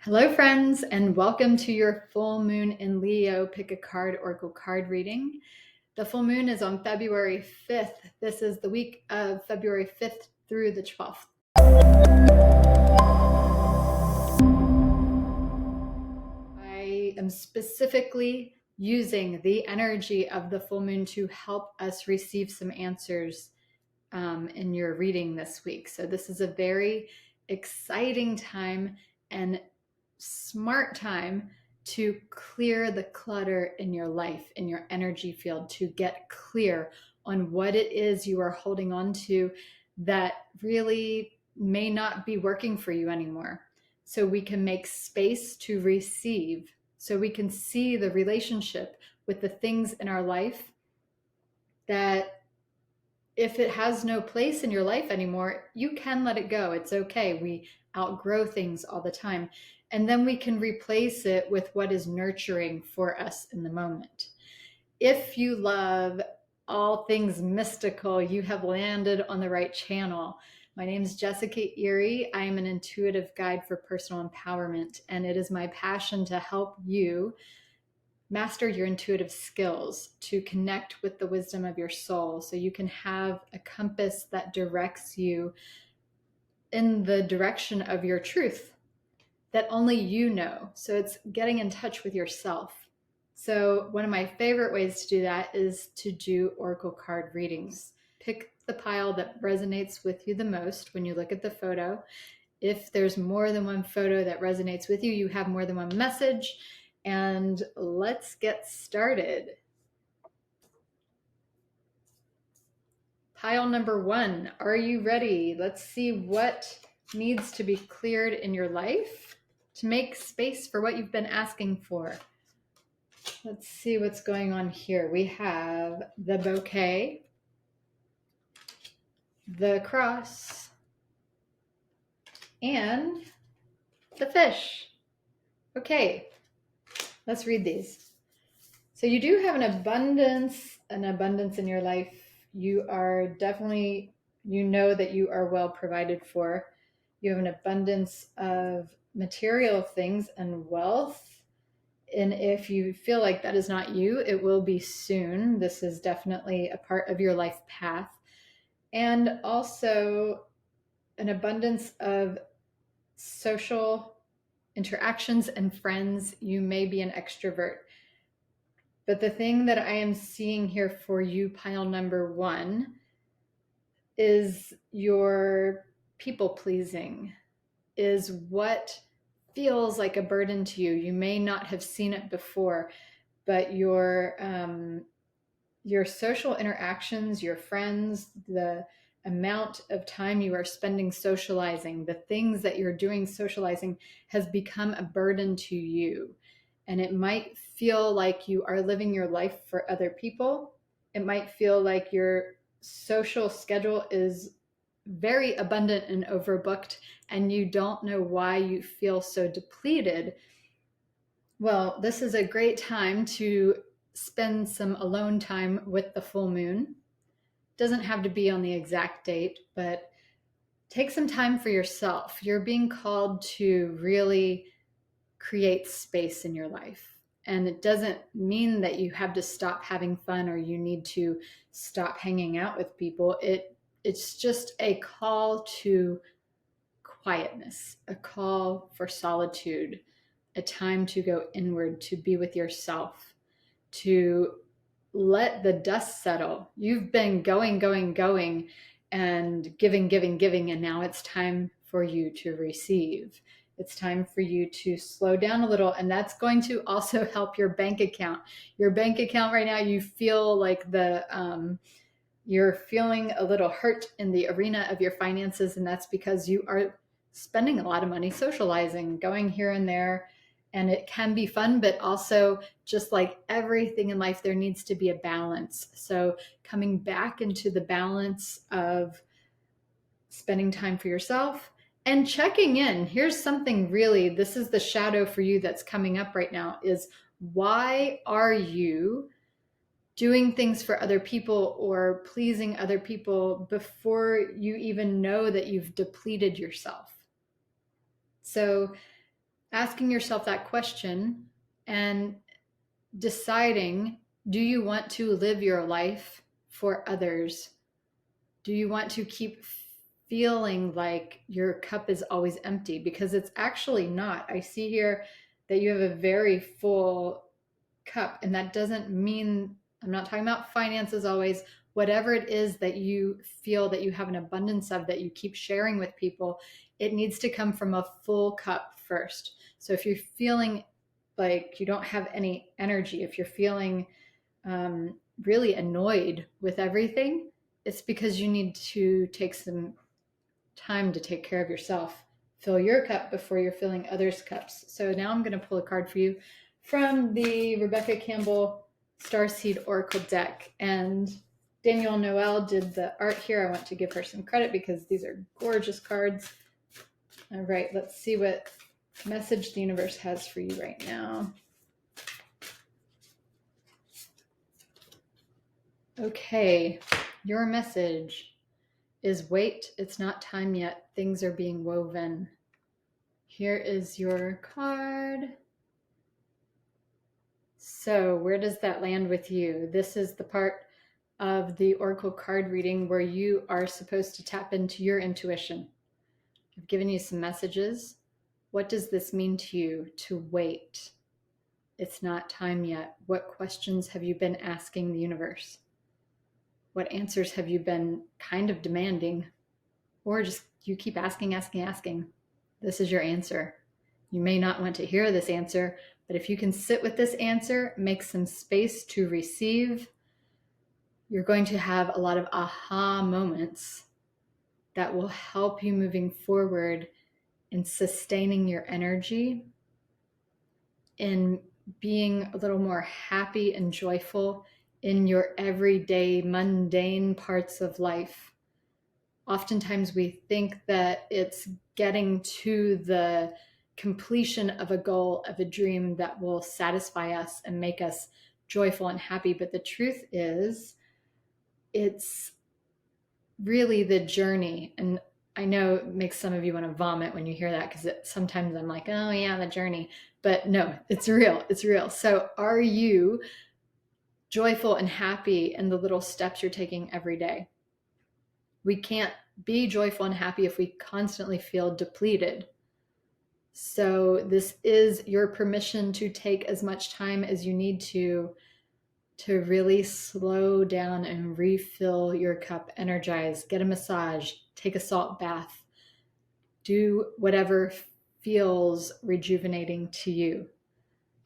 Hello, friends, and welcome to your full moon in Leo Pick a Card Oracle card reading. The full moon is on February 5th. This is the week of February 5th through the 12th. I am specifically using the energy of the full moon to help us receive some answers in your reading this week. So this is a very exciting time and smart time to clear the clutter in your life, in your energy field, to get clear on what it is you are holding on to that really may not be working for you anymore. So we can make space to receive, so we can see the relationship with the things in our life that if it has no place in your life anymore, you can let it go. It's okay. We outgrow things all the time. And then we can replace it with what is nurturing for us in the moment. If you love all things mystical, you have landed on the right channel. My name is Jessica Erie. I am an intuitive guide for personal empowerment, and it is my passion to help you master your intuitive skills to connect with the wisdom of your soul so you can have a compass that directs you in the direction of your truth that only you know. So it's getting in touch with yourself. So one of my favorite ways to do that is to do oracle card readings. Pick the pile that resonates with you the most when you look at the photo. If there's more than one photo that resonates with you, you have more than one message. And let's get started. Pile number 1, are you ready? Let's see what needs to be cleared in your life to make space for what you've been asking for. Let's see what's going on here. We have the bouquet, the cross, and the fish. Okay, let's read these. So you do have an abundance in your life. You are definitely, you know that you are well provided for. You have an abundance of material things and wealth. And if you feel like that is not you, it will be soon. This is definitely a part of your life path. And also an abundance of social interactions and friends. You may be an extrovert. But the thing that I am seeing here for you, pile number 1, is your people pleasing, is what feels like a burden to you. You may not have seen it before, but your social interactions, your friends, the amount of time you are spending socializing, the things that you're doing socializing has become a burden to you. And it might feel like you are living your life for other people. It might feel like your social schedule is very abundant and overbooked, and you don't know why you feel so depleted. Well, this is a great time to spend some alone time with the full moon. Doesn't have to be on the exact date, but take some time for yourself. You're being called to really create space in your life. And it doesn't mean that you have to stop having fun or you need to stop hanging out with people. It's just a call to quietness, a call for solitude, a time to go inward, to be with yourself, to let the dust settle. You've been going, and giving, and now it's time for you to receive. It's time for you to slow down a little, and that's going to also help your bank account. Your bank account right now, you feel like you're feeling a little hurt in the arena of your finances, and that's because you are spending a lot of money socializing, going here and there, and it can be fun, but also, just like everything in life, there needs to be a balance. So coming back into the balance of spending time for yourself and checking in. Here's something really, this is the shadow for you that's coming up right now, is why are you doing things for other people or pleasing other people before you even know that you've depleted yourself? So asking yourself that question and deciding, do you want to live your life for others? Do you want to keep feeling like your cup is always empty? Because it's actually not. I see here that you have a very full cup, and that doesn't mean, I'm not talking about finances always. Whatever it is that you feel that you have an abundance of that you keep sharing with people, it needs to come from a full cup first. So if you're feeling like you don't have any energy, if you're feeling really annoyed with everything, it's because you need to take some time to take care of yourself. Fill your cup before you're filling others' cups. So now I'm going to pull a card for you from the Rebecca Campbell Starseed Oracle deck. And Danielle Noel did the art here. I want to give her some credit because these are gorgeous cards. All right, let's see what message the universe has for you right now. Okay, your message is wait, it's not time yet. Things are being woven. Here is your card. So where does that land with you? This is the part of the Oracle card reading where you are supposed to tap into your intuition. I've given you some messages. What does this mean to you to wait? It's not time yet. What questions have you been asking the universe? What answers have you been kind of demanding? Or just you keep asking. This is your answer. You may not want to hear this answer, but if you can sit with this answer, make some space to receive, you're going to have a lot of aha moments that will help you moving forward in sustaining your energy, in being a little more happy and joyful in your everyday mundane parts of life. Oftentimes we think that it's getting to the completion of a goal, of a dream that will satisfy us and make us joyful and happy. But the truth is, it's really the journey. And I know it makes some of you want to vomit when you hear that, because sometimes I'm like, oh yeah, the journey. But no, it's real. It's real. So are you joyful and happy in the little steps you're taking every day? We can't be joyful and happy if we constantly feel depleted. So this is your permission to take as much time as you need to really slow down and refill your cup, energize, get a massage, take a salt bath, do whatever feels rejuvenating to you.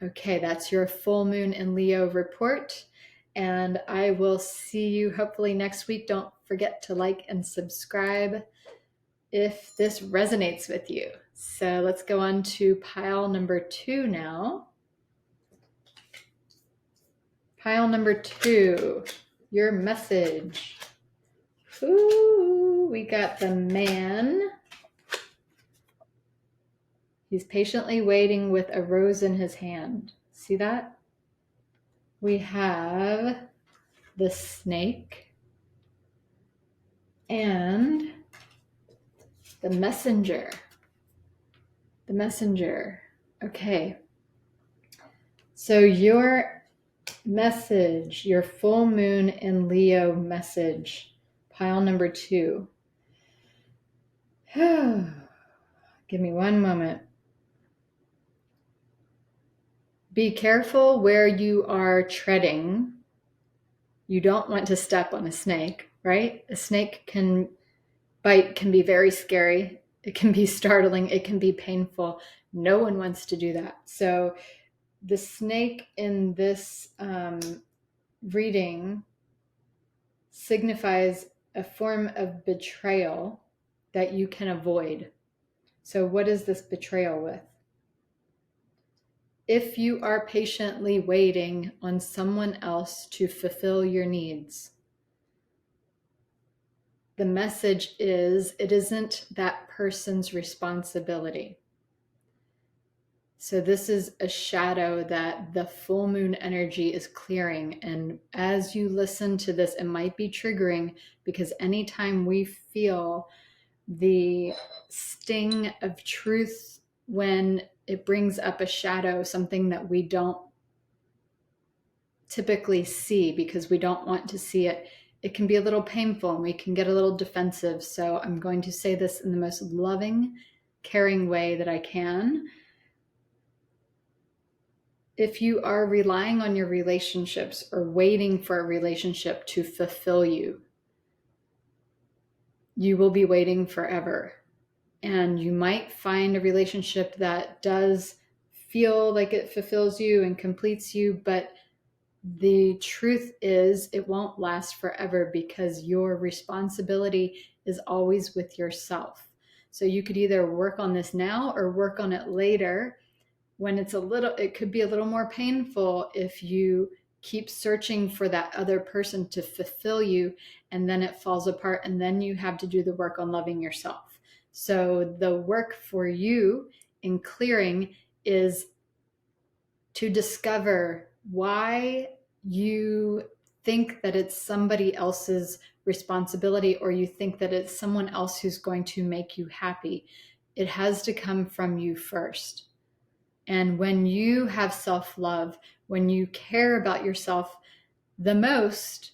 Okay, that's your full moon in Leo report. And I will see you hopefully next week. Don't forget to like and subscribe if this resonates with you. So let's go on to pile number 2 now. Pile number 2, your message. Ooh, we got the man. He's patiently waiting with a rose in his hand. See that? We have the snake and the messenger. The messenger. Okay. So your message, your full moon in Leo message, pile number 2. Give me one moment. Be careful where you are treading. You don't want to step on a snake, right? A snake can bite, can be very scary. It can be startling. It can be painful. No one wants to do that. So the snake in this reading signifies a form of betrayal that you can avoid. So what is this betrayal with? If you are patiently waiting on someone else to fulfill your needs, the message is it isn't that person's responsibility. So this is a shadow that the full moon energy is clearing. And as you listen to this, it might be triggering, because anytime we feel the sting of truth when it brings up a shadow, something that we don't typically see because we don't want to see it, it can be a little painful and we can get a little defensive. So I'm going to say this in the most loving, caring way that I can. If you are relying on your relationships or waiting for a relationship to fulfill you, you will be waiting forever. And you might find a relationship that does feel like it fulfills you and completes you, but the truth is it won't last forever because your responsibility is always with yourself. So you could either work on this now or work on it later when it could be a little more painful if you keep searching for that other person to fulfill you and then it falls apart and then you have to do the work on loving yourself. So the work for you in clearing is to discover why you think that it's somebody else's responsibility or you think that it's someone else who's going to make you happy. It has to come from you first. And when you have self-love, when you care about yourself the most,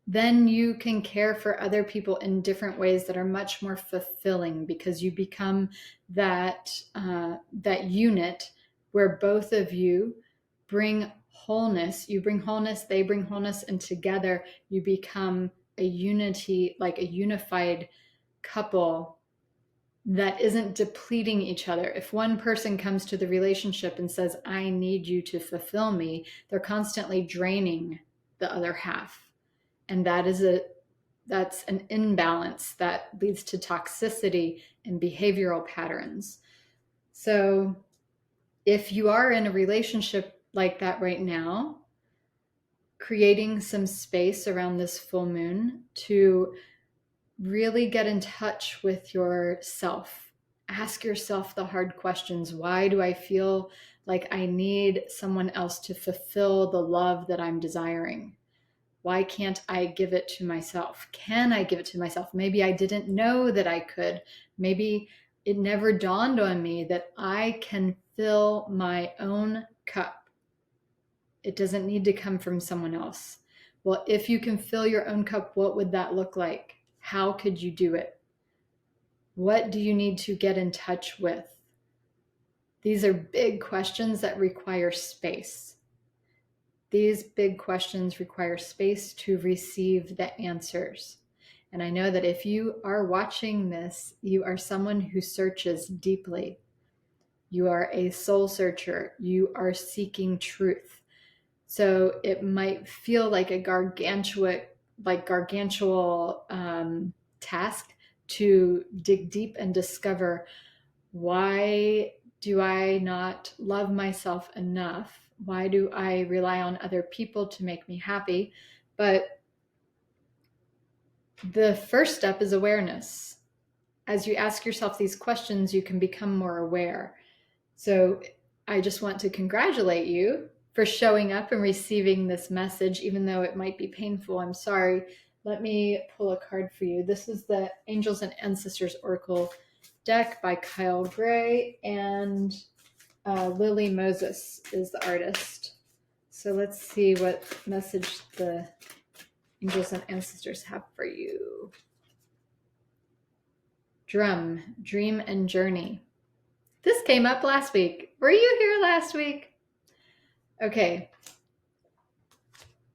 then you can care for other people in different ways that are much more fulfilling because you become that unit where both of you bring wholeness. You bring wholeness, they bring wholeness, and together you become a unity, like a unified couple that isn't depleting each other. If one person comes to the relationship and says, I need you to fulfill me, they're constantly draining the other half. And that's an imbalance that leads to toxicity and behavioral patterns. So if you are in a relationship like that right now, creating some space around this full moon to really get in touch with yourself. Ask yourself the hard questions. Why do I feel like I need someone else to fulfill the love that I'm desiring? Why can't I give it to myself? Can I give it to myself? Maybe I didn't know that I could. Maybe it never dawned on me that I can fill my own cup. It doesn't need to come from someone else. Well, if you can fill your own cup, what would that look like? How could you do it? What do you need to get in touch with? These are big questions that require space. These big questions require space to receive the answers. And I know that if you are watching this, you are someone who searches deeply. You are a soul searcher. You are seeking truth. So it might feel like a gargantuan task to dig deep and discover, why do I not love myself enough? Why do I rely on other people to make me happy? But the first step is awareness. As you ask yourself these questions, you can become more aware. So I just want to congratulate you for showing up and receiving this message, even though it might be painful. I'm sorry. Let me pull a card for you. This is the Angels and Ancestors Oracle deck by Kyle Gray, and Lily Moses is the artist. So let's see what message the Angels and Ancestors have for you. Drum, Dream and Journey. This came up last week. Were you here last week? Okay.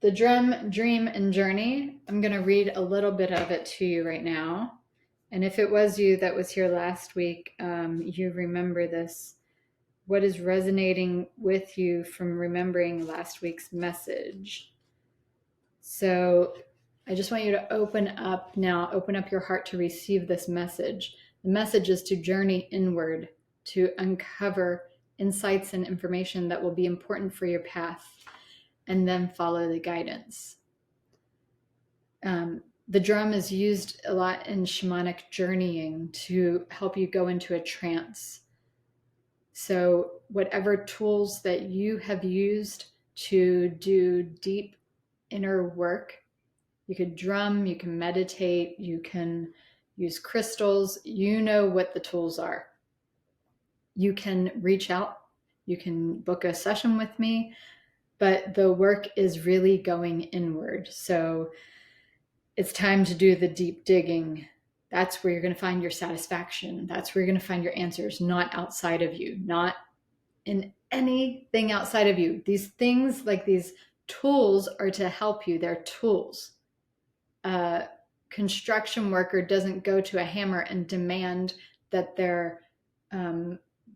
The Drum, Dream, and Journey. I'm going to read a little bit of it to you right now. And if it was you that was here last week, you remember this. What is resonating with you from remembering last week's message? So I just want you to open up your heart to receive this message. The message is to journey inward, to uncover insights and information that will be important for your path, and then follow the guidance. The drum is used a lot in shamanic journeying to help you go into a trance. So whatever tools that you have used to do deep inner work, you could drum, you can meditate, you can use crystals, you know what the tools are. you can reach out, you can book a session with me, but the work is really going inward. So it's time to do the deep digging. That's where you're going to find your satisfaction. That's where you're going to find your answers, not outside of you, not in anything outside of you. These things, like these tools, are to help you. They're tools. A construction worker doesn't go to a hammer and demand that their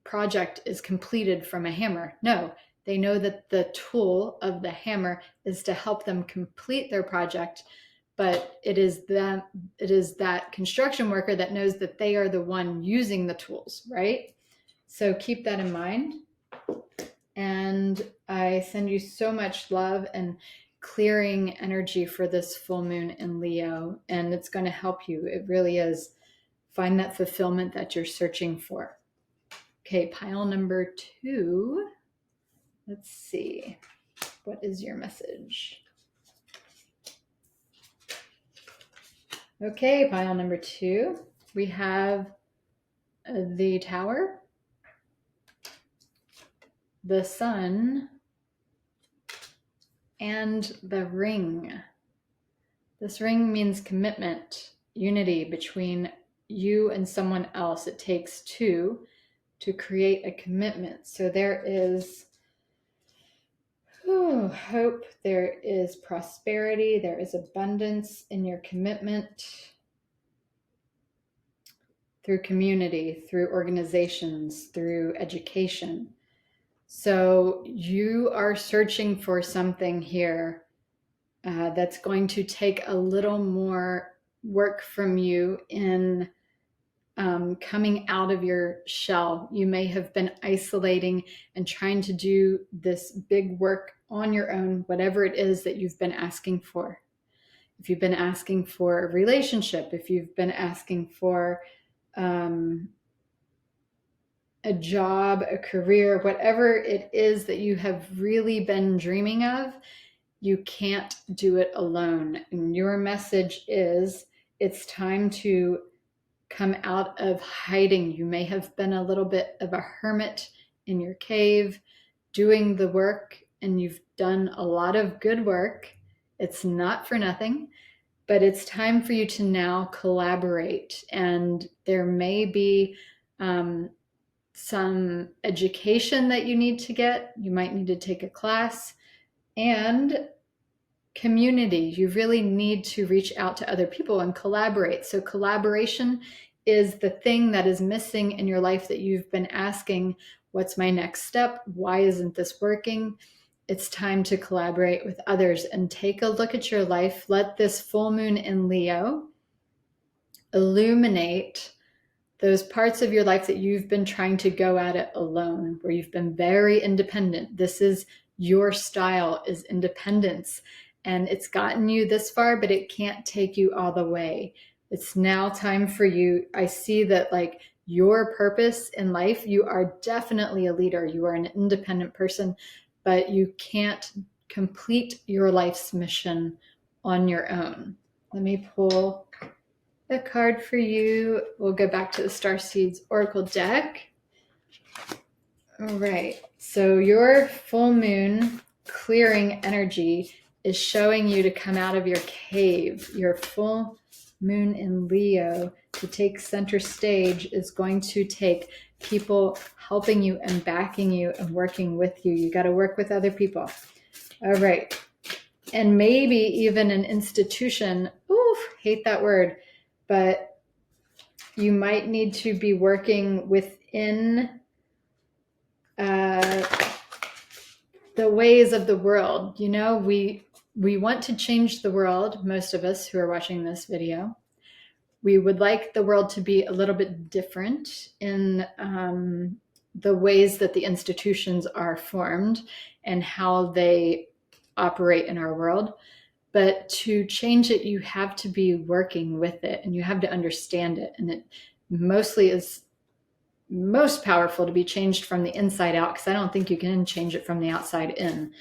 project is completed from a hammer. No, they know that the tool of the hammer is to help them complete their project, but it is that construction worker that knows that they are the one using the tools, right? So keep that in mind. And I send you so much love and clearing energy for this full moon in Leo, and it's going to help you. It really is. Find that fulfillment that you're searching for. Okay, pile number 2. Let's see. What is your message? Okay, pile number 2. We have the Tower, the Sun, and the Ring. This ring means commitment, unity between you and someone else. It takes 2 to create a commitment. So there is hope, there is prosperity, there is abundance in your commitment through community, through organizations, through education. So you are searching for something here that's going to take a little more work from you in coming out of your shell. You may have been isolating and trying to do this big work on your own, whatever it is that you've been asking for. If you've been asking for a relationship, if you've been asking for a job, a career, whatever it is that you have really been dreaming of, you can't do it alone. And your message is, it's time to come out of hiding. You may have been a little bit of a hermit in your cave doing the work, and you've done a lot of good work. It's not for nothing, but it's time for you to now collaborate. And there may be some education that you need to get. You might need to take a class, and community. You really need to reach out to other people and collaborate. So collaboration is the thing that is missing in your life that you've been asking, what's my next step? Why isn't this working? It's time to collaborate with others and take a look at your life. Let this full moon in Leo illuminate those parts of your life that you've been trying to go at it alone, where you've been very independent. This is your style, is independence. And it's gotten you this far, but it can't take you all the way. It's now time for you. I see that, like, your purpose in life, you are definitely a leader. You are an independent person, but you can't complete your life's mission on your own. Let me pull a card for you. We'll go back to the Starseeds Oracle deck. All right. So your full moon clearing energy is showing you to come out of your cave. Your full moon in Leo to take center stage is going to take people helping you and backing you and working with you. You got to work with other people. All right. And maybe even an institution. Oof, hate that word. But you might need to be working within the ways of the world. You know, we want to change the world, most of us who are watching this video. We would like the world to be a little bit different in the ways that the institutions are formed and how they operate in our world. But to change it, you have to be working with it, and you have to understand it. And it mostly is most powerful to be changed from the inside out, because I don't think you can change it from the outside in.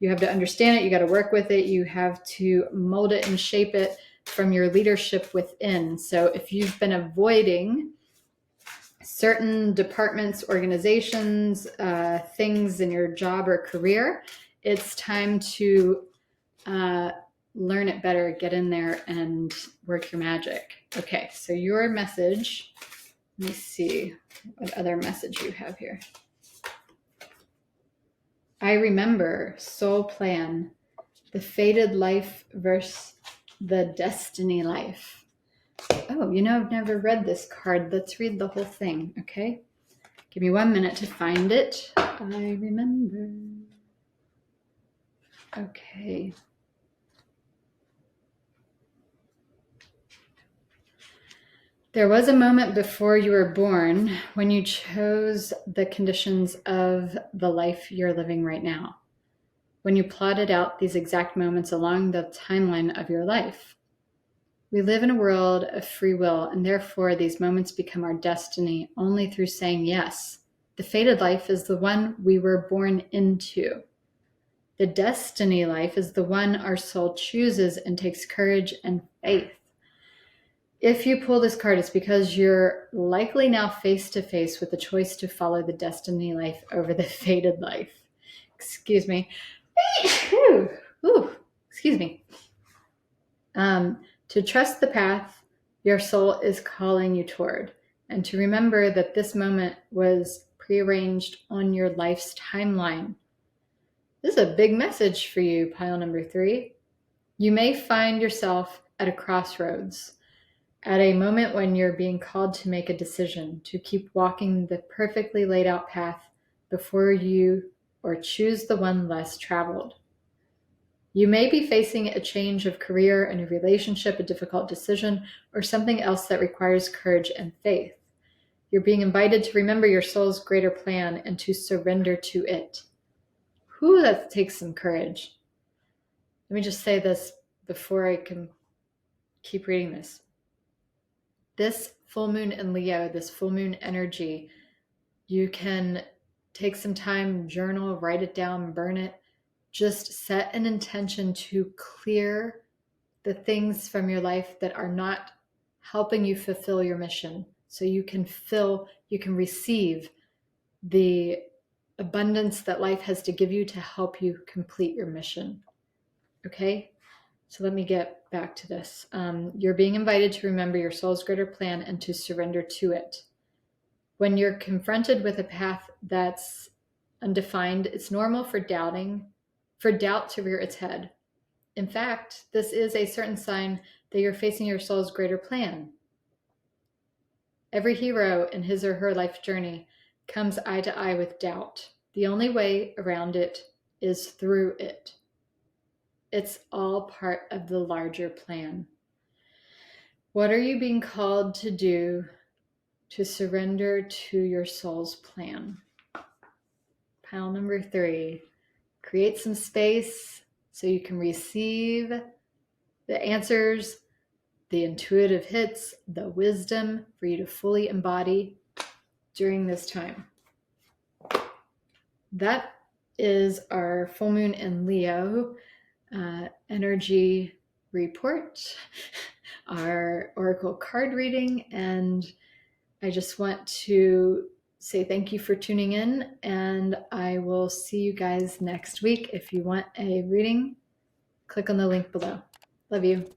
You have to understand it. You got to work with it. You have to mold it and shape it from your leadership within. So if you've been avoiding certain departments, organizations, things in your job or career, it's time to learn it better, get in there and work your magic. Okay, so your message, let me see what other message you have here. I remember, soul plan, the fated life versus the destiny life. Oh, I've never read this card. Let's read the whole thing, okay? Give me 1 minute to find it. I remember. Okay. There was a moment before you were born when you chose the conditions of the life you're living right now, when you plotted out these exact moments along the timeline of your life. We live in a world of free will, and therefore these moments become our destiny only through saying yes. The fated life is the one we were born into. The destiny life is the one our soul chooses and takes courage and faith. If you pull this card, it's because you're likely now face to face with the choice to follow the destiny life over the fated life. Excuse me. Ooh, excuse me. To trust the path your soul is calling you toward, and to remember that this moment was prearranged on your life's timeline. This is a big message for you, pile number 3. You may find yourself at a crossroads, at a moment when you're being called to make a decision, to keep walking the perfectly laid out path before you, or choose the one less traveled. You may be facing a change of career, and a relationship, a difficult decision, or something else that requires courage and faith. You're being invited to remember your soul's greater plan and to surrender to it. That takes some courage. Let me just say this before I can keep reading this. This full moon in Leo, this full moon energy, you can take some time, journal, write it down, burn it. Just set an intention to clear the things from your life that are not helping you fulfill your mission, so you can receive the abundance that life has to give you to help you complete your mission. Okay? So let me get back to this. You're being invited to remember your soul's greater plan and to surrender to it. When you're confronted with a path that's undefined, it's normal for doubt to rear its head. In fact, this is a certain sign that you're facing your soul's greater plan. Every hero in his or her life journey comes eye to eye with doubt. The only way around it is through it. It's all part of the larger plan. What are you being called to do to surrender to your soul's plan? Pile number 3. Create some space so you can receive the answers, the intuitive hits, the wisdom for you to fully embody during this time. That is our full moon in Leo energy report, our oracle card reading, and I just want to say thank you for tuning in, and I will see you guys next week. If you want a reading, click on the link below. Love you.